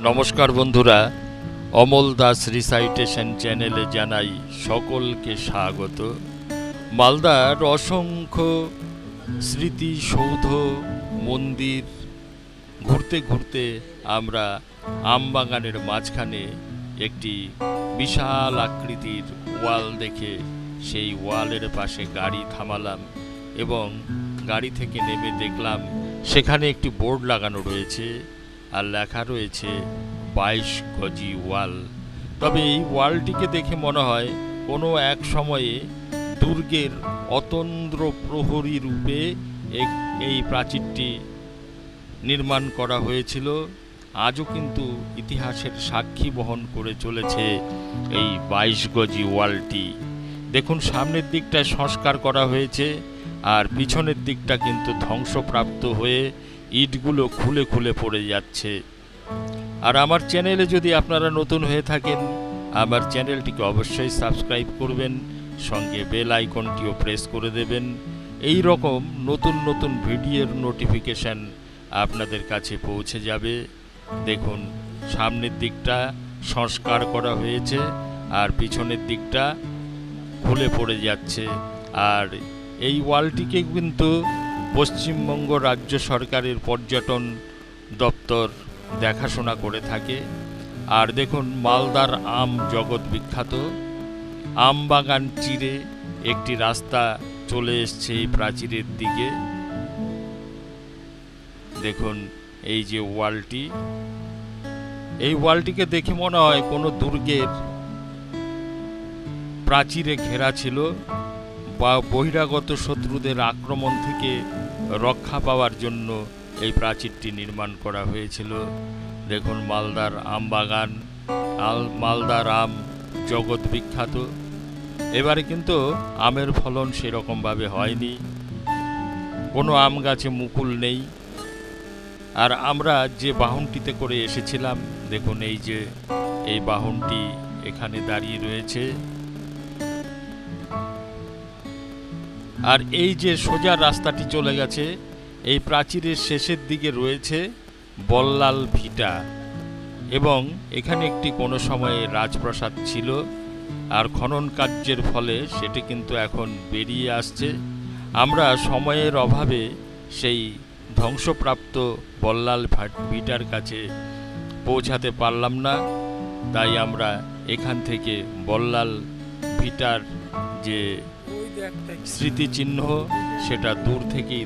নমস্কার বন্ধুরা, অমল দাস রিসাইটেশন চ্যানেলে জানাই সকলকে স্বাগত। মালদার অসংখ্য স্মৃতিসৌধ, মন্দির ঘুরতে ঘুরতে আমরা আমবাগানের মাঝখানে একটি বিশাল আকৃতির ওয়াল দেখে সেই ওয়ালের পাশে গাড়ি থামালাম এবং গাড়ি থেকে নেমে দেখলাম সেখানে একটি বোর্ড লাগানো রয়েছে আর লেখা রয়েছে 22 গজি ওয়াল। তবে এই ওয়ালটিকে দেখে মনে হয় কোনো এক সময়ে দুর্গের অতন্দ্র প্রহরী রূপে এই প্রাচীরটি নির্মাণ করা হয়েছিল। আজও কিন্তু ইতিহাসের সাক্ষী বহন করে চলেছে এই 22 গজি ওয়ালটি। দেখুন, সামনের দিকটা সংস্কার করা হয়েছে আর পিছনের দিকটা কিন্তু ধ্বংসপ্রাপ্ত হয়ে ইটগুলো খুলে খুলে পড়ে যাচ্ছে। আর আমার চ্যানেলে যদি আপনারা নতুন হয়ে থাকেন, আমার চ্যানেলটিকে অবশ্যই সাবস্ক্রাইব করবেন, সঙ্গে বেল আইকনটিও প্রেস করে দেবেন। এই রকম নতুন নতুন ভিডিওর নোটিফিকেশান আপনাদের কাছে পৌঁছে যাবে। দেখুন, সামনের দিকটা সংস্কার করা হয়েছে আর পিছনের দিকটা খুলে পড়ে যাচ্ছে। আর এই ওয়ালটিকে কিন্তু পশ্চিমবঙ্গ রাজ্য সরকারের পর্যটন দপ্তর দেখাশোনা করে থাকে। আর দেখুন, মালদার আম জগৎ বিখ্যাত। আম বাগান চিরে একটি রাস্তা চলে এসছে এই প্রাচীরের দিকে। দেখুন, এই যে ওয়ালটি, এই ওয়ালটিকে দেখে মনে হয় কোনো দুর্গের প্রাচীরে ঘেরা ছিল বা বহিরাগত শত্রুদের আক্রমণ থেকে রক্ষা পাওয়ার জন্য এই প্রাচীরটি নির্মাণ করা হয়েছিল। দেখুন, মালদার আম বাগান, মালদার আম জগৎ বিখ্যাত। এবারে কিন্তু আমের ফলন সেরকমভাবে হয়নি, কোনো আম গাছে মুকুল নেই। আর আমরা যে বাহনটিতে করে এসেছিলাম, দেখুন এই যে এই বাহনটি এখানে দাঁড়িয়ে রয়েছে। আর এই যে সোজা রাস্তাটি চলে গেছে, এই প্রাচীরের শেষের দিকে রয়েছে বল্লাল ভিটা এবং এখানে একটি কোনো সময়ে রাজপ্রাসাদ ছিল। আর খনন কার্যের ফলে সেটি কিন্তু এখন বেরিয়ে আসছে। আমরা সময়ের অভাবে সেই ধ্বংসপ্রাপ্ত বল্লাল ভিটার কাছে পৌঁছাতে পারলাম না, তাই আমরা এখান থেকে বল্লাল ভিটার যে স্মৃতিচিহ্ন সেটা দূর থেকেই